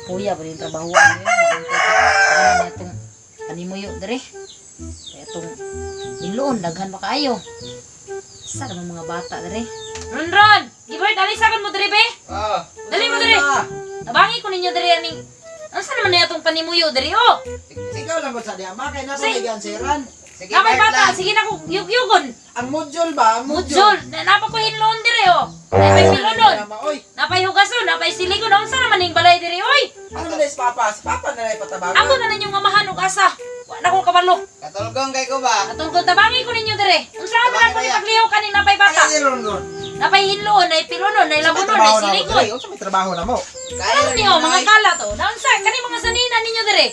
puya ba yung trabaho niyo? Ano na itong panimuyo dere? Kaya itong niloon, daghan pa kayo. Sa naman mga bata dere? Ron! Gibert, alisagan mo dere be? Dali mo dere! Nabangi ko ninyo dere aning... Ano sa naman na itong panimuyo dere oh? Ikaw lang ba sa diya? Makay na sa ganseran. Sige, Napay Bert bata, lang. sige na ko yugyugon. Ang module ba? Ang Mujol, napa ko hinloon dire oh. Napay pilonon. Oy, Napay hugason, napay siligon. Ang sa naman ning balay dire oy. ano na si Papa? Si Papa na rin patabago. Ako na ninyong amahan ug asa. Wa na ko kabalo. Katulgong kay ko ba? Atong ko tabangi ko ninyo dire. Unsa man ako ni paglihaw kaning napay bata? Ay, Ron. Napay hinloon, nay pilonon, nay labunon, nay siligon. Unsa may trabaho na mo? Ano niyo mga kala to? Naunsa kani mga sanina ninyo dire?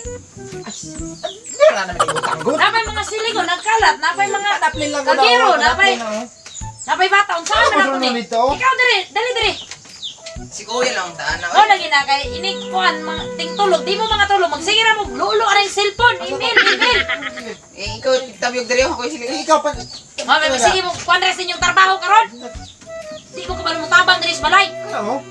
Wala naman yung tanggot. Napay mga siligon, nagkalat, napay mga Taplin lang kagiro, wala, napay napay bata. Unsa man ako ni? nito? Ikaw dire, dali dire. Si Kuya lang taan na. Oh, lagi na kay inikuan mga tingtulog. Di mo mga tulog. Magsige ra mo lulo ara yung cellphone, email. Eh, ikaw tabyog diri ako sila. Ikaw pa. Mami, magsige mo kuan ra sa inyong trabaho karon. Di ko kabalo mo tabang diri sa balay. Ano?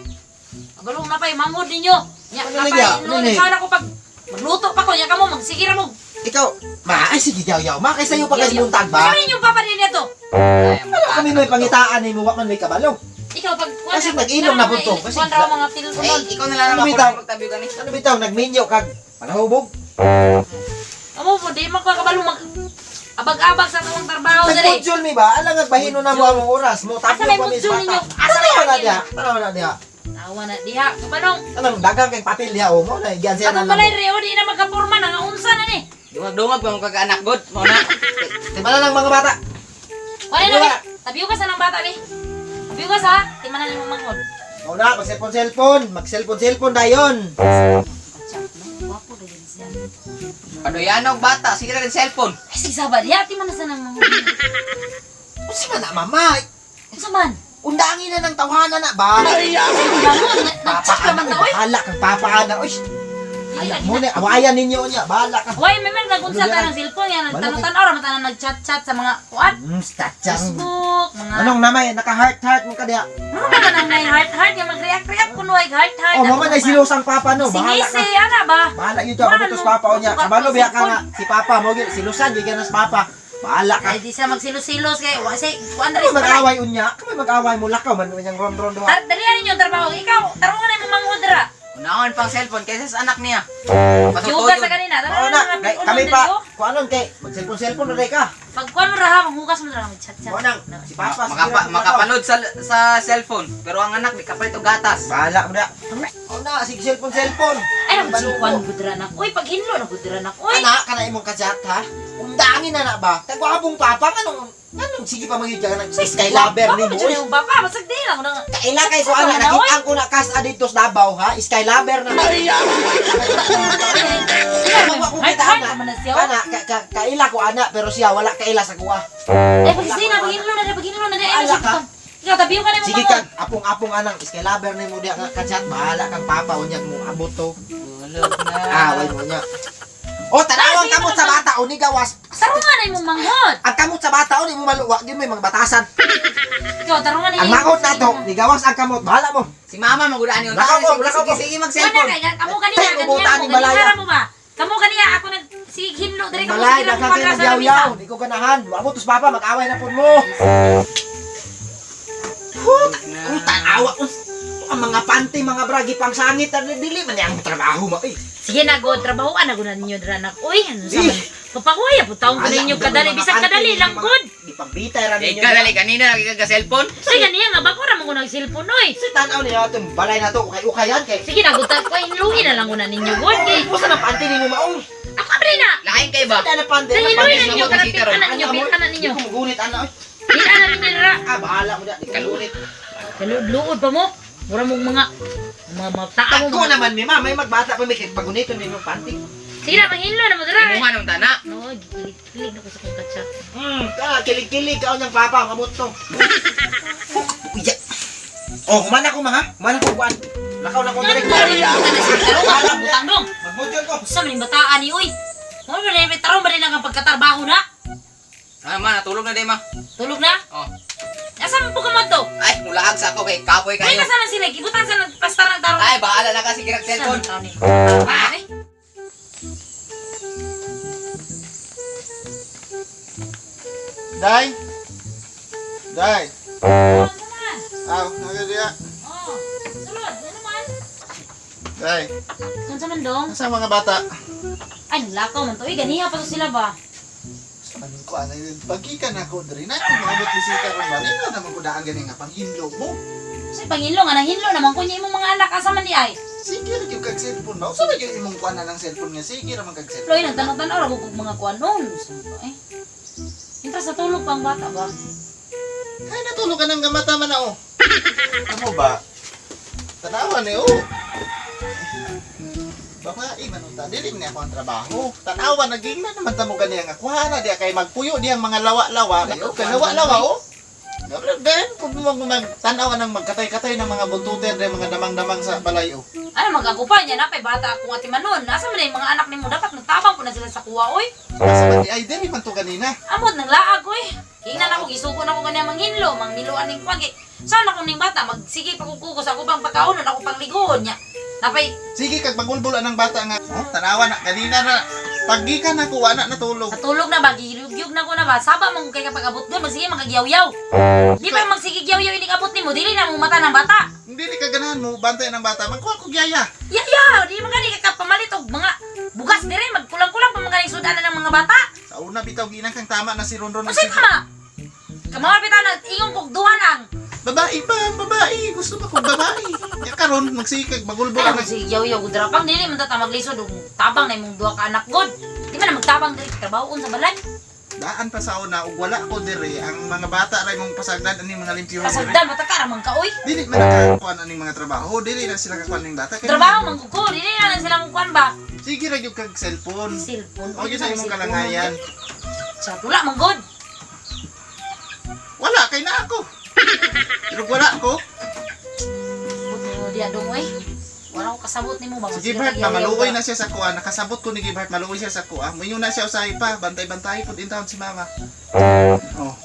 Agalong na pay mangod ninyo. Nya Ano napay niya? no Ano niya? sana ko pag magluto pa ko nya kamo magsige ra mo. Ikaw, ay sige yaw. Makay sa'yo pa kasi buntag ba? Ano ninyong papa din ito? Ano kami may pangitaan ni mo, wak man may kabalo. Ikaw pag kuan Kasi nag-ilong na bunto. Kasi kuan ra mga tilunon. Eh, ikaw na lang Ano ako bitaw? magtabyog ani. Ano bitaw, nagminyo kag panahubog? Amo po di man ko kabalo mag abag-abag sa tong trabaho diri. Nag-module mi ba? Alang nagbahino na mo ang oras mo. Asa may module ninyo? Asa may Tanaw na module? diha. Tanaw na diha. Tawa na diha. Kabanong Anong dagang kay papel diha o mo na igyan siya atong na balay lang. reo di na magkapurma na unsa na ni. Dungag-dungag pa mo kag-anak god. Mo na. Timala lang mga bata. Wala Wala. na. Tabiyo ka sa ng bata ni. Tabiyo ka sa. Timanan ni mong mangod. O na, mag-cellphone dayon. Wapo na din siya. Padoyanog bata, sige na rin cellphone. Ay, sige sabad. Ya, timanan sa ng mangod. Unsa man na mama? Unsa man? Undangin na ng tawhana na ba? Ay, bangon. Nag-chat ka man Papaan, ta, oy. bahala kang papaan. Uy, alam mo na, awayan ninyo niya. Bahala ka. Uy, may nag-unsa ta ng cellphone yan. Nagtanong-tanaw ra man nag-chat-chat sa mga kuan. Statsang. Facebook, mga... Anong namay, naka-heart mo ka diha. Ano ba ka nang heart-heart yung mag-react-react kuno ay heart-heart. Oh, mama na sinusang papa no. Bahala ka. Singisi, ana ba? Bahala yun dyan, kabutos papa o niya. Kabalo biya ka nga, si papa mo, silusan, yun ka na sa papa. Bahala ka. Ay, di siya magsilos-silos kay wasi, kuan Kami diri sa balay. mag-away unya, kami mag-away mo, lakaw, man yung ron-ron doha. Dalihan ninyo ang trabaho. Ikaw, tarungan na mo mangod ra. Unaon pang cellphone kaysa sa anak niya. Juga sa kanina. Oo na, kami pa, kung anong kay, mag-cellphone na rin ka. Pag kuan mo ra ha, manghugas mo ra mag-chat-chat. Oo nang, si papa, Makapanood sa cellphone. Pero ang anak, di kapalit og gatas. Bahala mo na. Oo na, sige cellphone. Ay, nang kuan gudra na. Uy, pag hinlo na gudra na. Uy. Anak, kana imong kajat ha? Undangin na ba? Tagwabong papa, anong sige pa magyud ka ng Skylover ni mo. Bakit yung papa? Basag di lang. Kaila kay ko ana nakita ko na kas adito sa Davao ha, Skylover na. Magwa ko kita ana. Kana kaila ko ana pero siya wala kaila sa kuha. Eh, pag sina, pag hinlo na, pag hinlo na. Bahala ka. Ikaw, tabiyo ka na mo Sige mangod. kag apong-apong anang Skylover ni mo diha nga kajat, bahala kang papa unyag mo abot to. Away mo nya. O tanawang kamot sa bata o ni gawas. Tarungan na yung mangod. Ang kamot sa bata o ni mo maluwa, di mo mga batasan. Ikaw, tarungan na Ang mangot na to, ni gawas ang kamot, bahala mo. Si mama magudaan yung Lakaw mo, lakaw mo. Sige Wala mag-cellphone. kay, kamu kanina, Tay, ubutan kanina, ni Malaya. mo ba? Kamu kanina, ako si hinlo, dali ka mo Malay, sige na daghang kayo sa nagyaw-yaw, di ko ganahan. Abot tos papa, mag-away na pud mo. Ang tanawa ko. Ang mga panty, mga bragi pang sangit, dili man ang trabaho mo. Eh. Sige na, go, trabahoan na go na ninyo dranak. Uy, ano sa man? Papakuya, putaong ko ninyo kadali. Bisag kadali lang, good. Di pagbitay ra Eh, ninyo. kadali kanina lagi ka cellphone. Sige niya nga, bako ra mo ko nag-cellphone, oy. Sa tanaw niya itong balay na to, ukay-ukayan kay. Sige na, gutat ko, inluhin na lang ko na ninyo, good. Kay, Pusa ng panty ni mo maong. ako abri na. Lain kay ba? Sa na panty, Dahil na iluhin na panty ninyo, mo. kanang pilkanan ninyo, pilkanan ninyo. Di ko magunit, ana. Pilkanan ninyo nara. Ah, bahala mo na, di kalulit. Kaluod pa mo. Mura mong mga tao mo. Ako naman, mi ma, may magbata pa, may paguniton ni mo panty. Sige na, panghinlo na mo dara. Imuha ng tana. No, gilig-gilig na ko sa kong katsa. Kilig-kilig ka o niyang papa, mabot to. Uya. Oh, kumana ko mga, kumana ko buwan. Lakaw na ko direct. Butang dong. Magbudyon ko. Sa maning bataan ni uy. Mo ba na tarong ba din ang pagkatrabaho na? Ah, ma, natulog na day ma. Tulog na? Oh. Asa mo ka mo to? Ay, mulaag sa ako kay kapoy Ay, kayo. kasama sila. Gibutan sa nagpasta ng tarong. Ay, bahala na kasi girag cellphone. Ay, Day. Day. ano naman? Aw, nagadiya. Oh, sulod. Ano naman? Day. Kung sa mandong? Asa ang mga bata? Ay, lakaw man to. Uy, ganiha pa to sila ba? Anong ko ana yun? Pagkikan ako diri na kung maabot bisita ron ba? Ikaw naman ko daan gani nga panghinlo mo. Sa pangilo nga, nanghinlo naman. Kunya imong mga anak. Asa man di ay? Sige ra gyud kag cellphone ba? Usa ba gyud imong kuana ng cellphone nga sige ra man kag cellphone. Loy, nagtanong-tanaw. Rago kong mga kuwan noon. Ay. Inta sa tulog pang bata ba? Ay natulog ka ng gamata man na oh. Ano ba? Tanawan eh oh. Babae man unta dili ni ako ang trabaho. Tanawa naging na naman tamo gani nga kuhana dia kay magpuyo diyang mga lawa-lawa. Ayo kay lawa-lawa oh. Then kung magtanaw ng magkatay-katay ng mga buntutin rin mga damang-damang sa balay oh. Ano magagupa niya na pay bata akong ati manon. Nasa man yung mga anak nimo dapat nagtabang po na sila sa kuwa oy. Asa man di ay dili man to ganina. Amot nang laag oy. Ingnan ako gisuko na ko kanya manghinlo, mangniluan ning pagi. Sana ko ning bata magsige pa kukuko sa kubang pagkaunon ako pangligoon niya. Napay Sige kag magulbulan ng bata nga. Oh, tanawa na kanina na paggikan ako ana natulog. natulog na ba gilugyog na ko na ba. Saba man ko kay kapag abot doon magsige magagyaw-yaw. Di ba magsige gyaw-yaw ini abot nimo dili na mo mata ng bata. Hindi ni kaganahan mo bantay ng bata. Magkuha ko gyaya. Ya, di man gani ka pamalit og mga bugas dire magkulang-kulang pa mga sudanan ng mga bata. Sa una bitaw ginang kang tama na si Ronron. Kasi tama. Kamawal bitaw na ingon kog duha lang. Babae pa, babae. Gusto ba kong babae? Ya karon magsikag magulbulan Ay, ng si yaw-yaw drapang dili man ta maglisod og tabang na imong duha ka anak god. Di man na magtabang diri trabahoon sa balay. daan pa sa una ug wala ko dire ang mga bata ray mong pasagdan ani mga limpyo dire. Kasagdan bata ka ramang ka oy. Dili man nakakuan ani mga trabaho, dili na sila kakuan ning bata. Kaya Trabaho man ko, dili na lang silang kuan ba. sige ra gyud kag cellphone. Cellphone. O gyud sa imong kalangayan. Sa tula man god. Wala kay na ako. Pero wala ko. Buto dia dong oy. Wala ko kasabot nimo ba. Si Gilbert na maluoy na siya sa kuha. Nakasabot ko ni Gilbert, maluoy siya sa kuha. Mayon na siya usahay pa. Bantay-bantay po din taon si mama. Oh,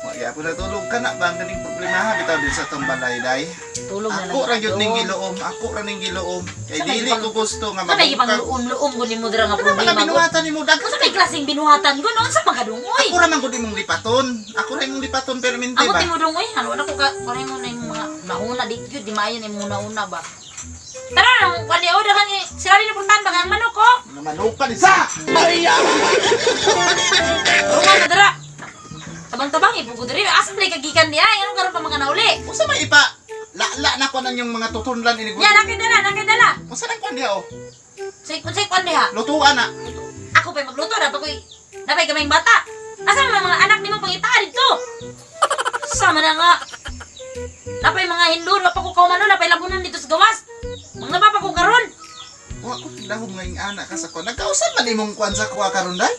wala po natulog ka na ba? Ang ganing problema ha. Bitaw din sa tong balay, day. Tulog na lang. Ako ra gyud ning giloom. Ako ra ning giloom. Kay Sabay dili gipang- ko gusto nga Sabay gipang mabukag. luom-luom gud nimo dira nga Ano man problema ang god. binuhatan ni mo dag? Kung sa may klaseng binuhatan gud unsa man kadung oy. Ako ra man gud imong lipaton. Ako ra imong lipaton permente Ako ba? timo dong oy. Ano na ko ka kunin mo na yung mga nahuna di gyud di maayo na yung una ba. Tara nang kani o dagan ni sila rin puntahan ba ang manok ko. Namanukan isa. Rungan na dara. Tabang-tabang ibugo diri. Asa man kagikan di ay ano karon pa mga nauli. Usa may ipa? La na ko nan yung mga tutunlan ini. Ya nakidala. Usa nang kon diha oh. Say kon diha. Lutuan na. Ako pa magluto na pa koy. Napay kaming bata. Asa man mga anak nimo pangitaan dito? Sama na nga. Napay mga hindur pa ko kaumanon napay labunan dito sa gawas. Mga papa ko karon. Wa ko tidahom nga ing anak ka sa ko. Nagkausan man imong kwan sa kuha karon day?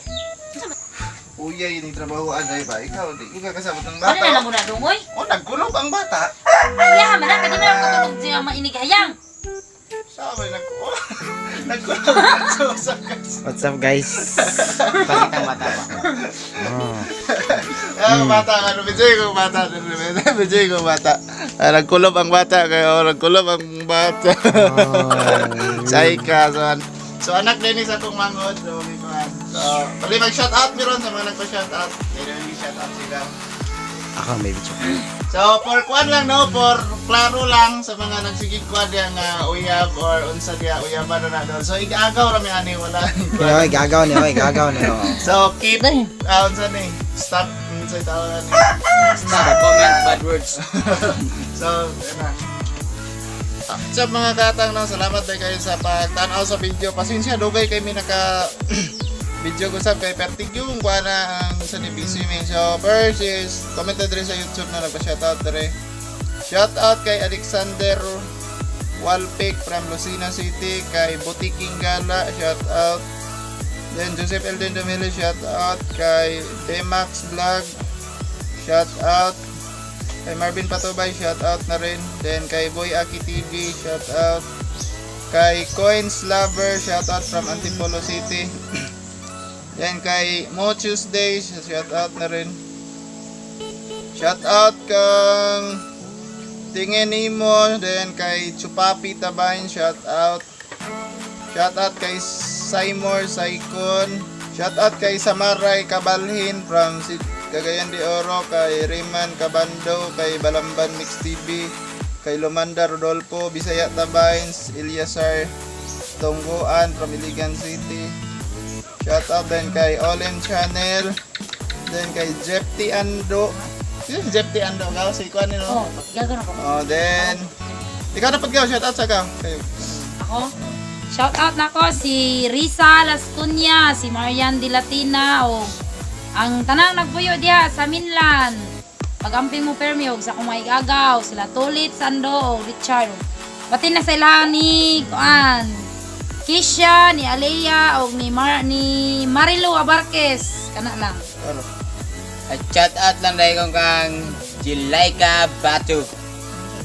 Uya ini trabaho aday ba? Ikaw di ko kasabot ng Ano na bata. lang muna dungoy? Oh, nagkulog ang bata. Ayaha man ka di man katulog siya mainigayang. Sabi nagkulog. Nagkulog sa kas. What's up guys? Bakit ang mata ba? Bata ka no bijay ko bata. Bijay ko bata. Nagkulob ang bata kayo. Nagkulob ang bata. Say ka son. So anak din sa akong mangod. So, pali mag-shout out meron sa mga nagpa-shout out. Meron yung shout out sila. Ako may bitch. So for kuan lang no, for klaro lang sa mga nagsigig kuan diya nga uyab or unsa diya uyaban na doon. So igagaw ra mi ani wala. Oy, gagaw ni. So keep unsa ni stop unsa tawag ni. Stop comment bad words. So na. Sa mga katang no, salamat day kayo sa pagtanaw sa video. Pasensya dugay kay mi naka video ko sab kay pertig yung kuha na ang sa ni PC mi. So first is comment na diri sa YouTube na nagpa-shoutout diri. Shoutout kay Alexander Walpic from Lucena City, kay Butiking Gala, shoutout. Then Joseph Elden Domelo, shoutout. Kay Demax Vlog, shoutout. Kay Marvin Patubay, shoutout na rin. Then kay Boy Aki TV, shoutout. Kay Coins Lover, shoutout from Antipolo City. Then kay Mo Tuesday, shoutout na rin. Shout out kang Tingin Nimo, then kay Chupapi Tabain, shout out. Shout out kay Saymor Saikon. Shout out kay Samaray Kabalhin from Cagayan de Oro, kay Riman Cabando, kay Balamban Mix TV, kay Lumanda Rodolfo, Bisaya Tabains, Eliasar Tonggoan from Iligan City. Shout out din kay Olen Channel, then kay Jepti Ando. Sino si Jepti Ando? Gaw si Kuan nino. Oh, gagawin ako. Oh, then ikaw na paggaw, shout out sa ka. Kayo. Ako? Shout out na ko si Risa Las Cunha, si Marian de Latina, o ang tanang nagpuyo diha sa Minlan. Pagamping mo permi og sa kumay gagaw, sila Tulit, Sando, o Richard. Pati na sila ni Kuan, Kisha, ni Alea, o ni Marilu Abarques. Kana lang. Ano? At shout out lang dahil kong kang Jilaika Batu.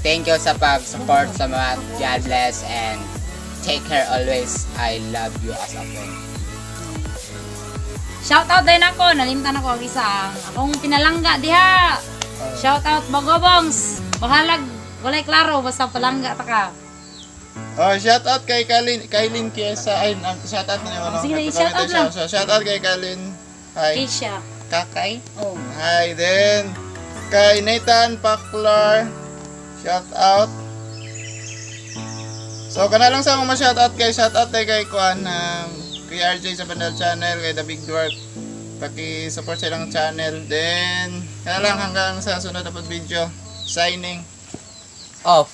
Thank you sa pag-support sa mga. God bless and take care always. I love you as a friend. Shout out din ako, nalimtan ako ang isang akong pinalangga diha. Shout out Bagobongs. Bahalag, walay klaro basta palangga ta ka. Oh, shout out kay Kailin Kiesa. Ay, shout out na niyo ano. Sige, shout out lang. So, shout out kay Kailin. Hi. Kisha. Kakay. Oh. Hi, then kay Nathan Paklar. Shout out. So, kana lang sa akong ma-shout out kay Kuan, kay RJ sa Bandal Channel, kay The Big Dwarf. Paki-support sa ilang channel. Then, kana lang hanggang sa sunod na video. Signing Off.